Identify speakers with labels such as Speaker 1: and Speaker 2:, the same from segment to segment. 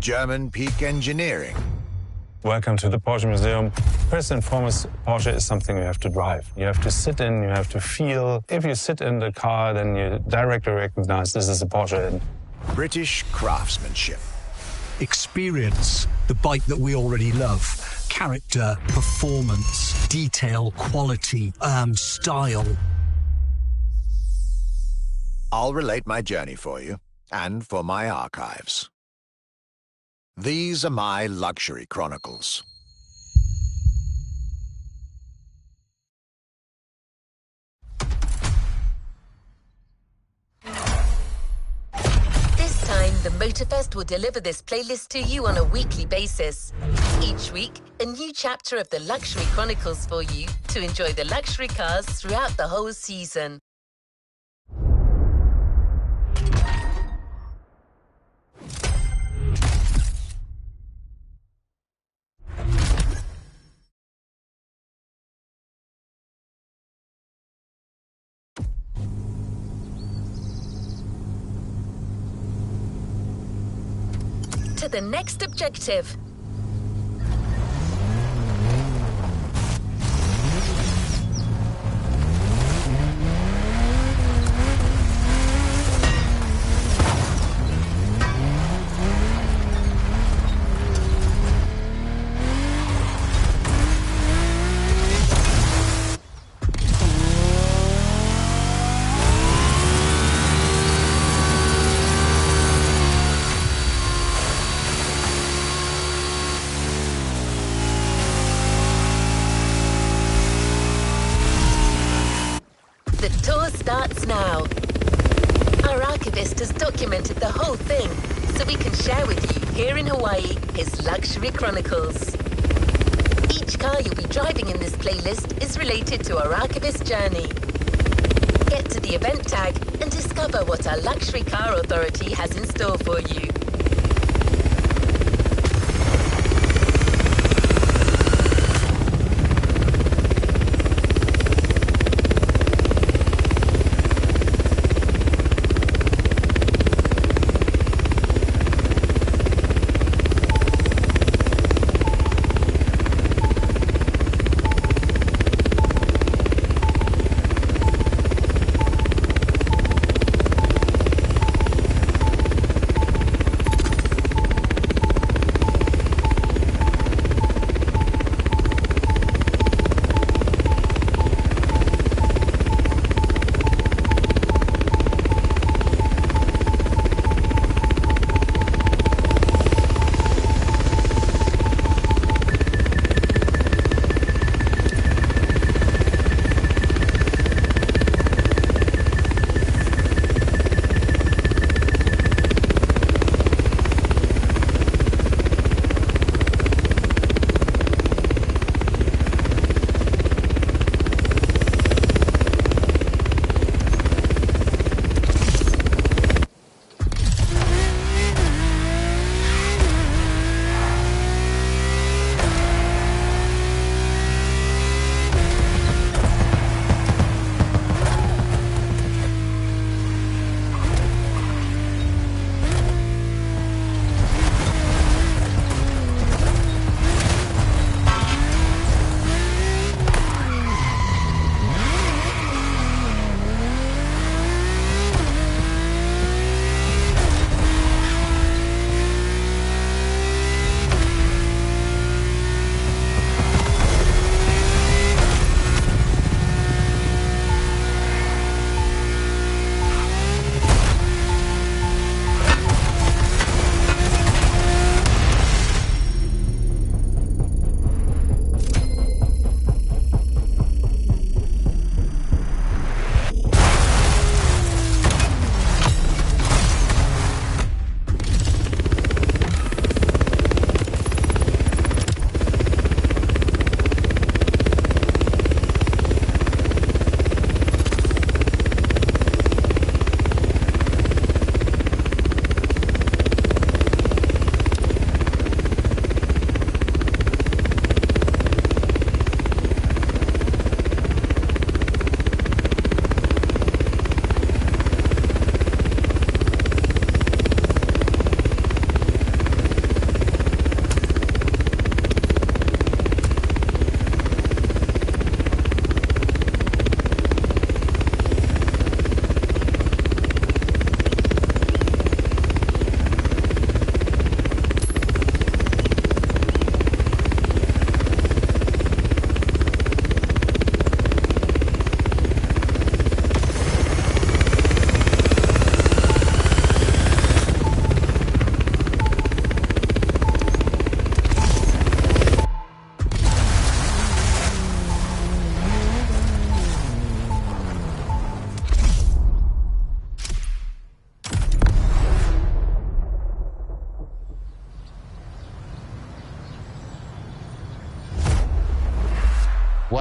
Speaker 1: German peak engineering.
Speaker 2: Welcome to the Porsche Museum. First and foremost, Porsche is something you have to drive. You have to sit in, you have to feel. If you sit in the car, then you directly recognize this is a Porsche.
Speaker 1: British craftsmanship.
Speaker 3: Experience the bike that we already love. Character, performance, detail, quality, style.
Speaker 1: I'll relate my journey for you, and for my archives. These are my luxury chronicles.
Speaker 4: This time, the Motorfest will deliver this playlist to you on a weekly basis. Each week, a new chapter of the Luxury Chronicles for you to enjoy the luxury cars throughout the whole season. To the next objective. The tour starts now. Our archivist has documented the whole thing, so we can share with you here in Hawaii his luxury chronicles. Each car you'll be driving in this playlist is related to our archivist journey. Get to the event tag and discover what our luxury car authority has in store for you.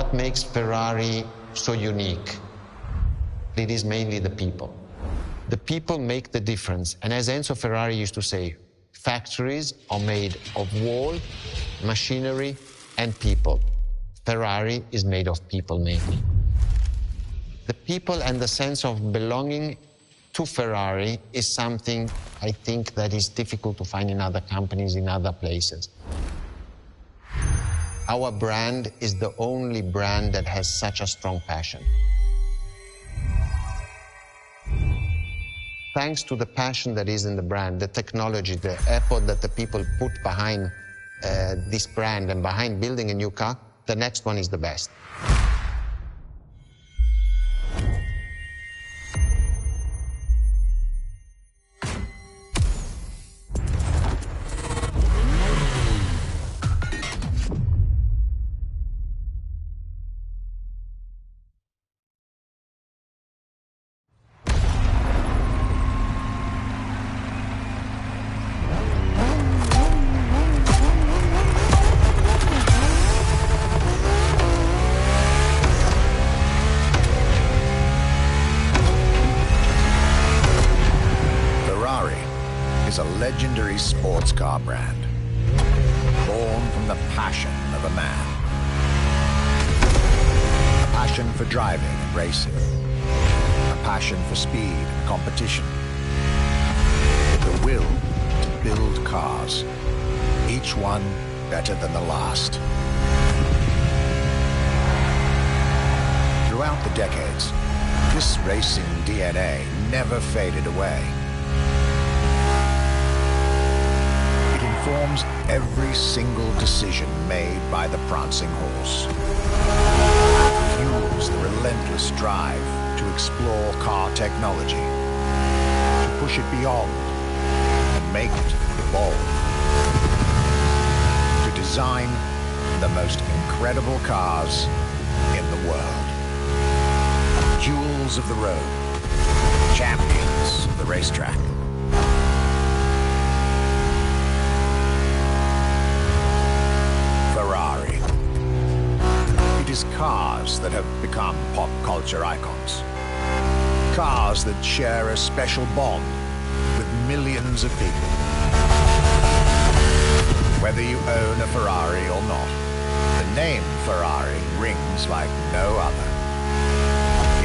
Speaker 5: What makes Ferrari so unique? It is mainly the people. The people make the difference. And as Enzo Ferrari used to say, factories are made of wall, machinery, and people. Ferrari is made of people mainly. The people and the sense of belonging to Ferrari is something I think that is difficult to find in other companies, in other places. Our brand is the only brand that has such a strong passion. Thanks to the passion that is in the brand, the technology, the effort that the people put behind this brand and behind building a new car, the next one is the best.
Speaker 1: is a legendary sports car brand, born from the passion of a man. A passion for driving and racing. A passion for speed and competition. The will to build cars, each one better than the last. Throughout the decades, this racing DNA never faded away. It informs every single decision made by the prancing horse. It fuels the relentless drive to explore car technology, to push it beyond and make it evolve, to design the most incredible cars in the world. Jewels of the road, champions of the racetrack. Ferrari. It is cars that have become pop culture icons. Cars that share a special bond with millions of people. Whether you own a Ferrari or not, the name Ferrari rings like no other.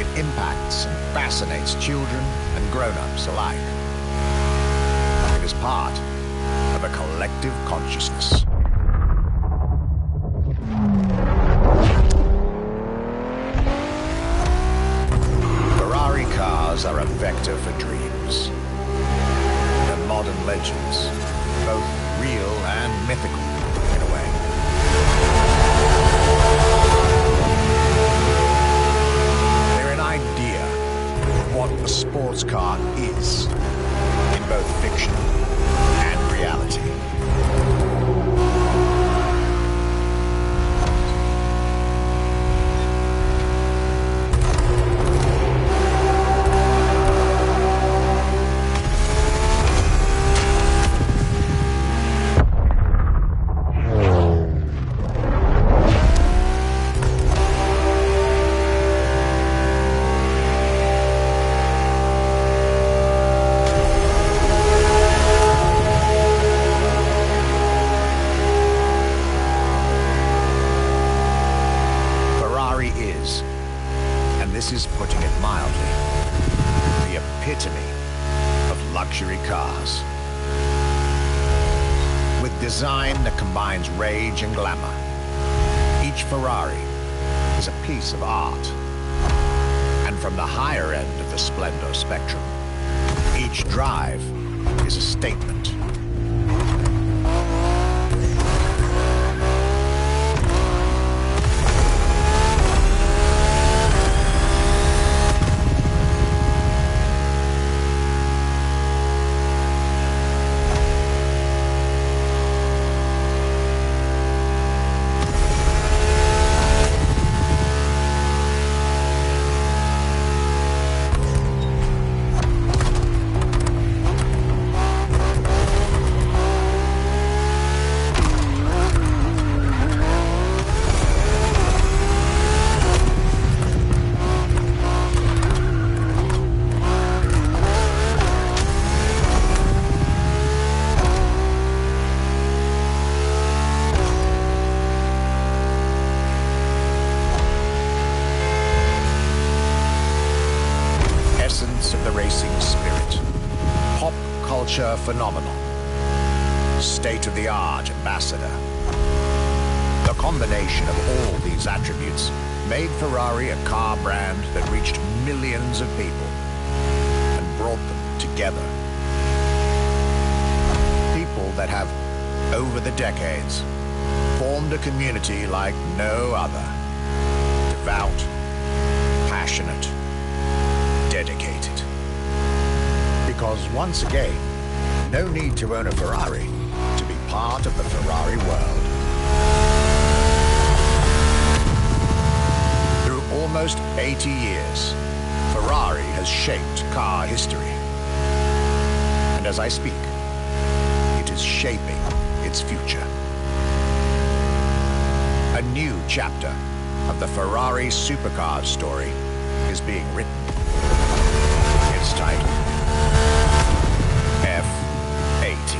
Speaker 1: It impacts and fascinates children and grown-ups alike. It is part of a collective consciousness. Ferrari cars are a vector for dreams. They're modern legends, both real and mythical in a way. Idea of what a sports car is in both fiction and reality. This is putting it mildly, the epitome of luxury cars. With design that combines rage and glamour, each Ferrari is a piece of art. And from the higher end of the splendor spectrum, each drive is a statement. phenomenal, state-of-the-art ambassador. The combination of all these attributes made Ferrari a car brand that reached millions of people and brought them together. People that have, over the decades, formed a community like no other. Devout, passionate, dedicated. Because once again, no need to own a Ferrari to be part of the Ferrari world. Through almost 80 years, Ferrari has shaped car history. And as I speak, it is shaping its future. A new chapter of the Ferrari supercars story is being written. It's titled F80.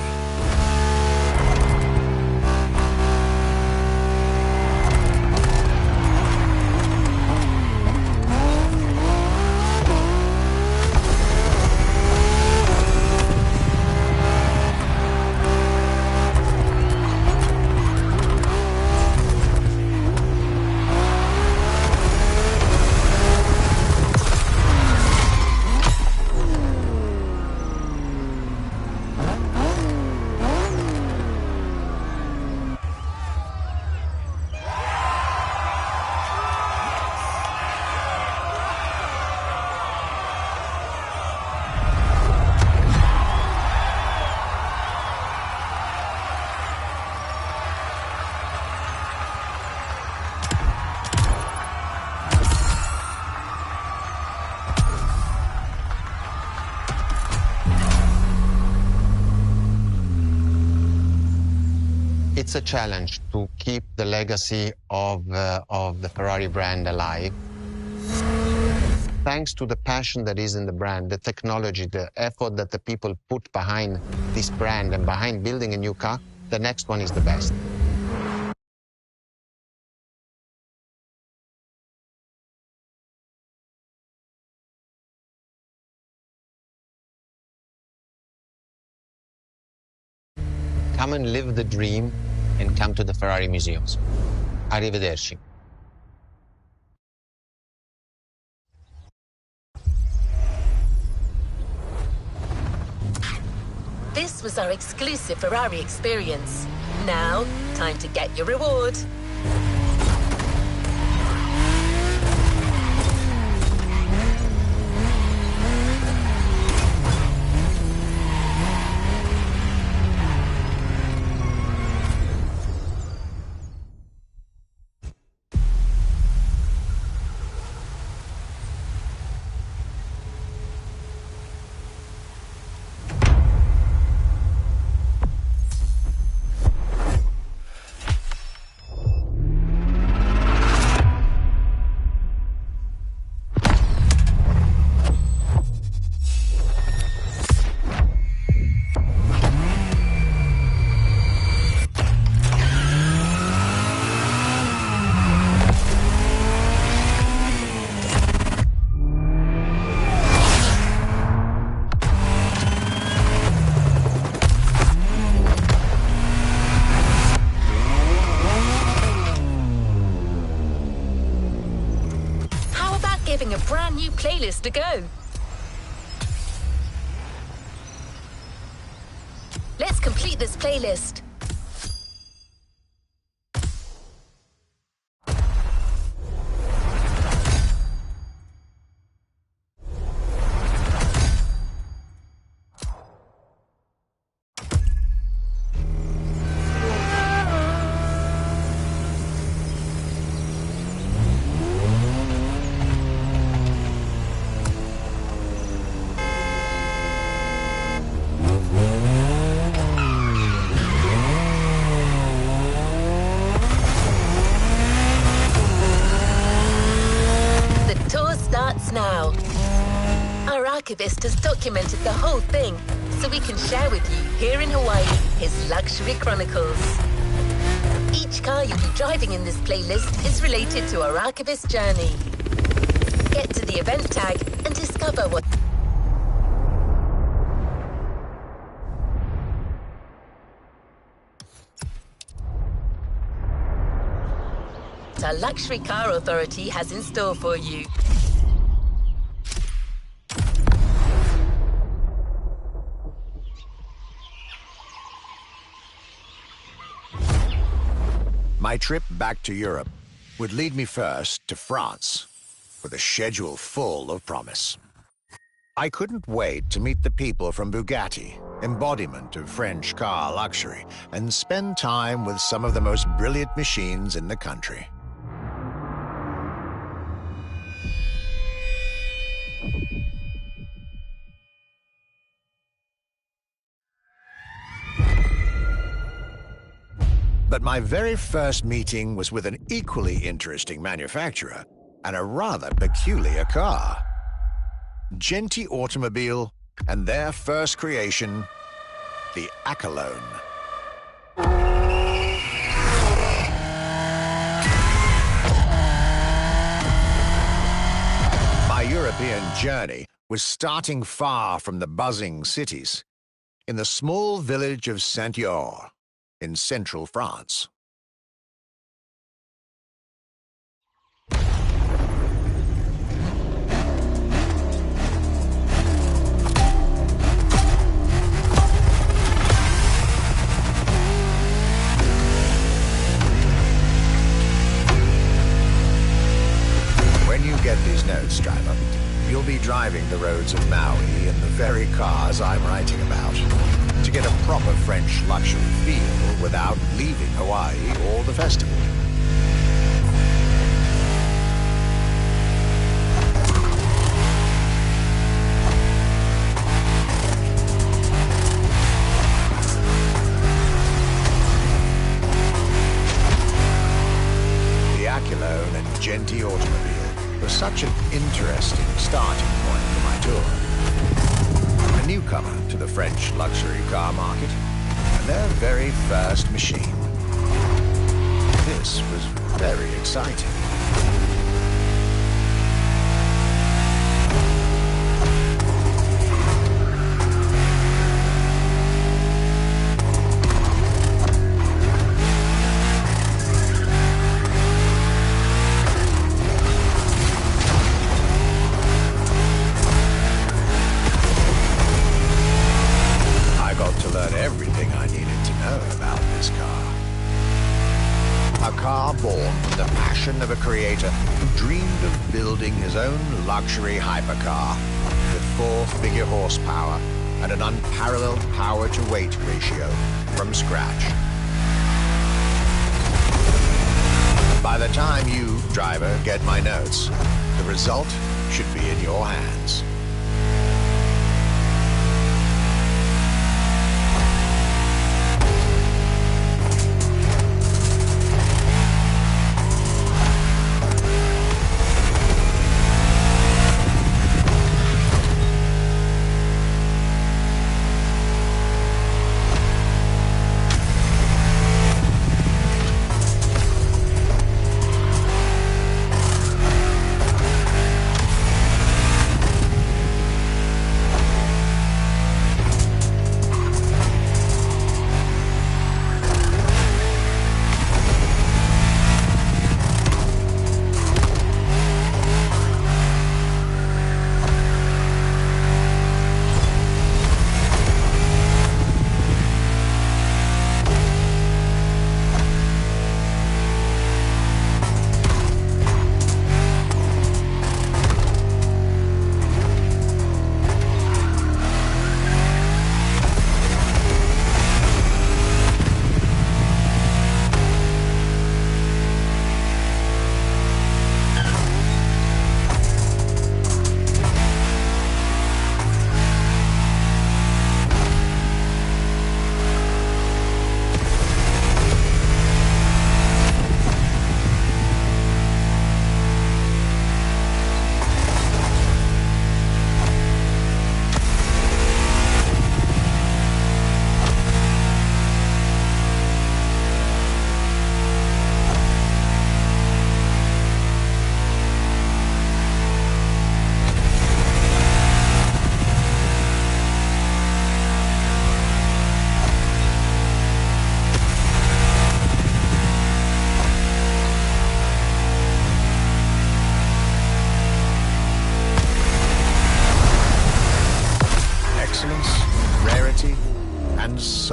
Speaker 5: It's a challenge to keep the legacy of the Ferrari brand alive. Thanks to the passion that is in the brand, the technology, the effort that the people put behind this brand and behind building a new car, the next one is the best. Come and live the dream and come to the Ferrari museums. Arrivederci.
Speaker 4: This was our exclusive Ferrari experience. Now, time to get your reward. Giving a brand new playlist a go. Let's complete this playlist. Now, our archivist has documented the whole thing, so we can share with you here in Hawaii his luxury chronicles. Each car you'll be driving in this playlist is related to our archivist journey. Get to the event tag and discover what what our luxury car authority has in store for you.
Speaker 1: My trip back to Europe would lead me first to France, with a schedule full of promise. I couldn't wait to meet the people from Bugatti, embodiment of French car luxury, and spend time with some of the most brilliant machines in the country. But my very first meeting was with an equally interesting manufacturer and a rather peculiar car. Genti Automobile and their first creation, the Accolone. My European journey was starting far from the buzzing cities, in the small village of Saint-Yor, in central France. When you get these notes, driver, you'll be driving the roads of Maui in the very cars I'm writing about, to get a proper French luxury feel without leaving Hawaii or the festival. The Accolone and Genti Automobile was such an interesting starting point for my tour. A newcomer to the French luxury car market, and their very first machine. This was very exciting. Everything I needed to know about this car. A car born from the passion of a creator who dreamed of building his own luxury hypercar with 4-figure horsepower and an unparalleled power-to-weight ratio from scratch. By the time you, driver, get my notes, the result should be in your hands.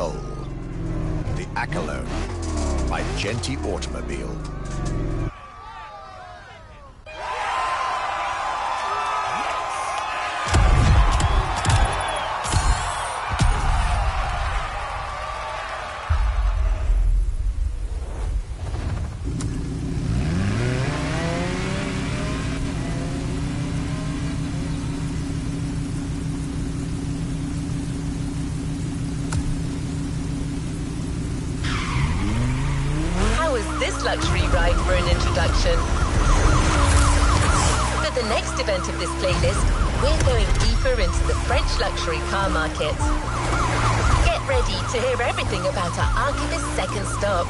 Speaker 1: soul. The Accolone by Genti Automobile.
Speaker 4: Luxury ride for an introduction. For the next event of this playlist, we're going deeper into the French luxury car market. Get ready to hear everything about our Archivist's second stop.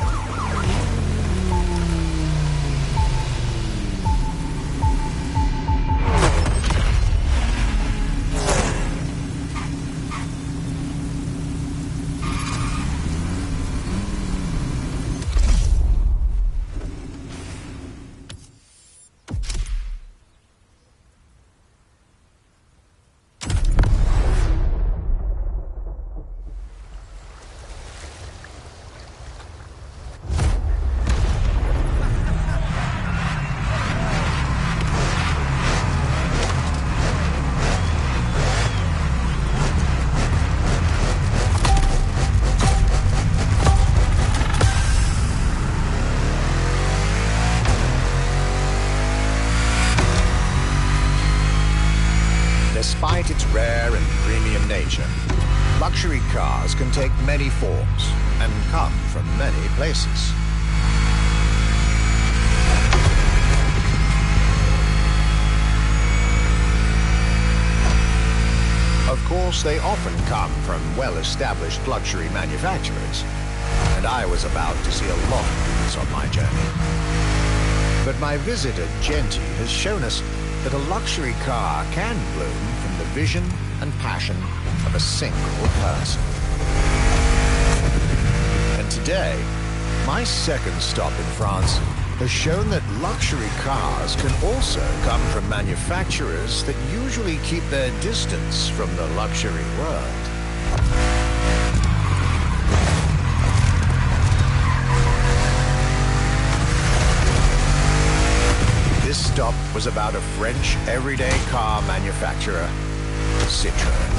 Speaker 1: Despite its rare and premium nature, luxury cars can take many forms and come from many places. Of course, they often come from well-established luxury manufacturers, and I was about to see a lot of these on my journey. But my visit at Genti has shown us that a luxury car can bloom from the vision and passion of a single person. And today, my second stop in France has shown that luxury cars can also come from manufacturers that usually keep their distance from the luxury world. This stop was about a French everyday car manufacturer, Citroën,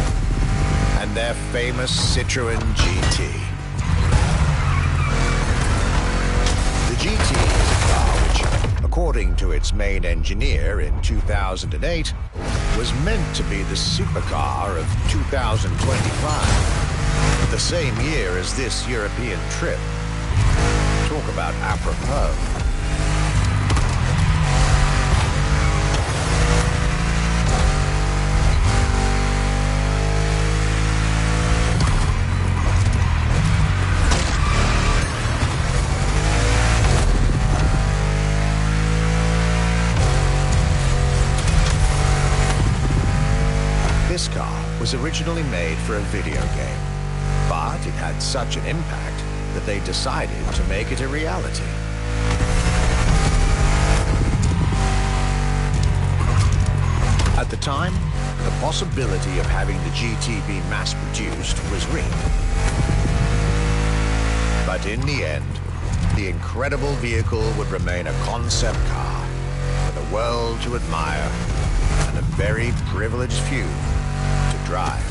Speaker 1: and their famous Citroën GT. The GT is a car which, according to its main engineer in 2008, was meant to be the supercar of 2025, the same year as this European trip. Talk about apropos. This car was originally made for a video game, but it had such an impact that they decided to make it a reality. At the time, the possibility of having the GT be mass-produced was real. But in the end, the incredible vehicle would remain a concept car for the world to admire and a very privileged few to drive.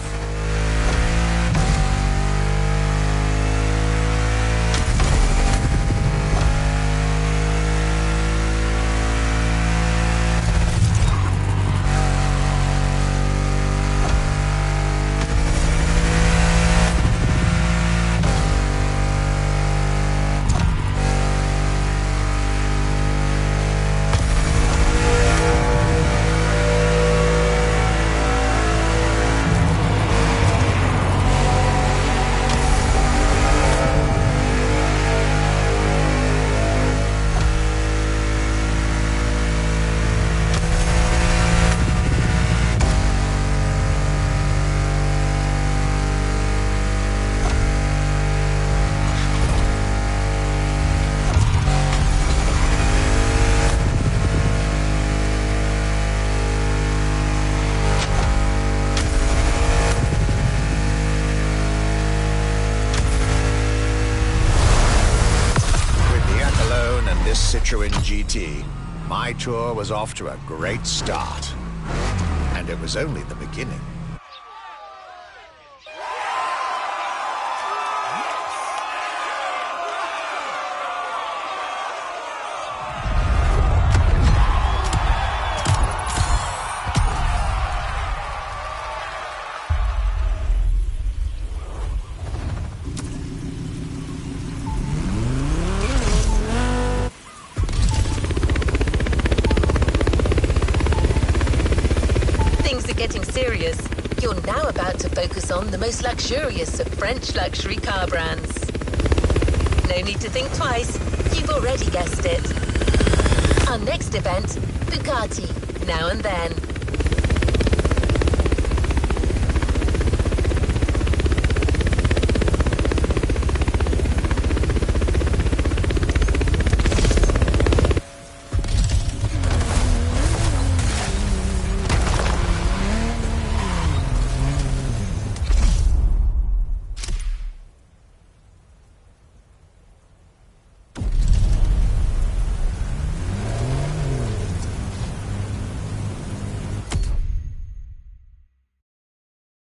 Speaker 1: Citroën GT, my tour was off to a great start. And it was only the beginning.
Speaker 4: Getting serious, you're now about to focus on the most luxurious of French luxury car brands. No need to think twice, you've already guessed it. Our next event, Bugatti, Now and Then.